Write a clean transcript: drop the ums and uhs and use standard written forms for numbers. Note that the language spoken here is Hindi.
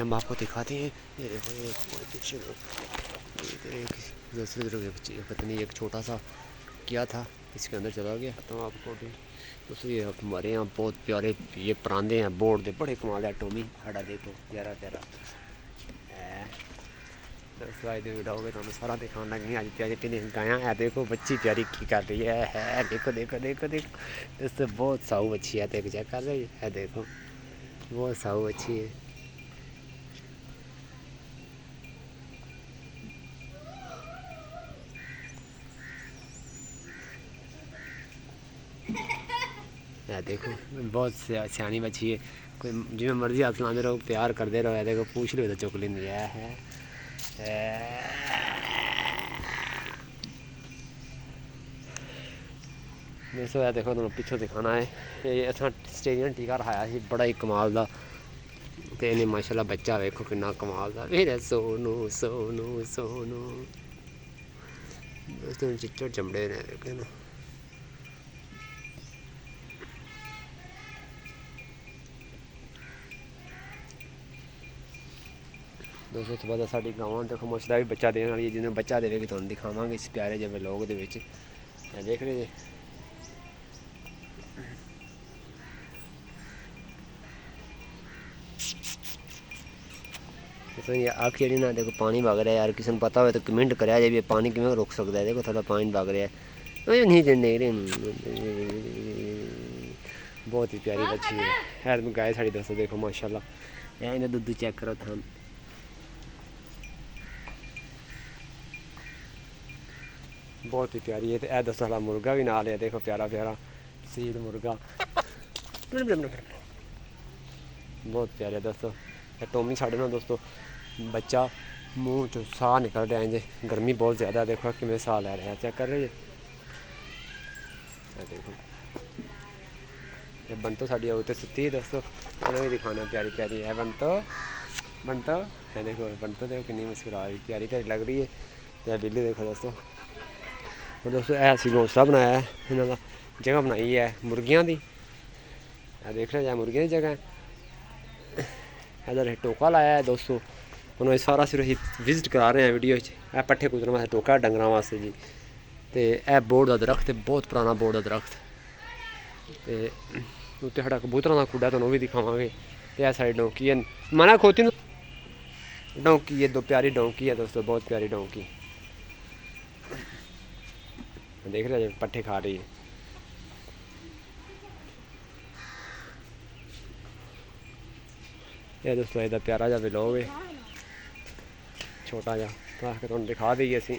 हम आपको दिखाते हैं। ये देखो ये पीछे एक दूसरे पता नहीं एक छोटा सा क्या था इसके अंदर चला गया। तो आपको भी दोस्तों ये हमारे यहाँ बहुत प्यारे ये परांदे हैं बोर्ड दे बड़े कमाल है। टोमी साड़ा देखो प्यारा प्यारा दोस्तों आज वीडियो तुम सारा दिखाने लगे अज प्यारी प्यारी गायां है। देखो बच्ची प्यारी की कर रही है देखो देखो देखो देखो दोस्तों बहुत साऊ बच्ची है। देखो चेक कर रही है देखो बहुत साऊ बच्ची है। देखो बहुत सियानी बच्ची है। कोई जिमें मर्जी हाथ लाते रहो प्यार करते रहो। देखो पूछ लो तो चुक लेंदी है। दोस्तों यार देखो तुम पिछों दिखाना है ये अस स्टेडियम टीका रखाया ਸੀ बड़ा ही कमाल का। तो इन्हें माशाल्लाह बच्चा वेखो कितना कमाल का मेरा सोनू सोनू सोनू दोस्तों चिच्चड़ चमड़े ने देखे ना। दोस्तों तो बाद साड़ी गाँव देखो मुश्किल भी बच्चा देने वाली है जिन्हें बच्चा देवे तुम दिखावे इस प्यारे जे लोग देख रहे जे। तो ये आख जी ना देखो पानी वग रहा है यार किसी को पता हो तो कमेंट करा जाए भी पानी किमें रुक सकता है। देखो थोड़ा पानी वग रहा है नहीं देने बहुत ही प्यारी बच्ची है तो गाय साड़ी दोस्तों देखो माशाल्लाह यार इन्हें दूध चेक करो था बहुत ही प्यारी है। तो यह दोस्तों सारा मुर्गा भी नाल है देखो प्यारा प्यारा सील मुर्गा बहुत प्यारे दोस्तों। टोमी साढ़े ना दोस्तों बच्चा मुँह चो साह निकल रहा है जे गर्मी बहुत ज़्यादा देखो कि मैं साह लै रहा है चेक कर रहे हैं। देखो ये बंतो साड़ी उत्ते सुती है दोस्तों उन्हें भी दिखाना प्यारी प्यारी है बंतो बंतो है देखो बंतो देखो कितनी मुस्कुरा रही प्यारी प्यारी लग रही है। या बिल्ली देखो दोस्तों और दोस्तों ऐसी घोंसला बनाया है इन्होंने जगह बनाई है मुर्गियां की देख रहे जाए मुर्गियां की जगह इधर टोका लाया है दोस्तों उन्होंने सारा सिर्फ विजिट करा रहे हैं वीडियो ए पट्ठे कुतरने वास्ते टोका डंगर वास्ते जी। तो यह बोर्ड का दरख्त है बहुत पुराना बोर्ड का दरख्त तो उत्ते साढ़ा कबूतरों का कूड़ा तुम भी दिखावे। तो यह सारी डोंकी है मना खोती डोंकी है दो प्यारी डोंकी है दोस्तों बहुत प्यारी डोंकी देख रहे पट्ठे खा रही है। यह दोस्तों इधर प्यारा जा व्लॉग है छोटा जा तो तुम दिखा दईए असी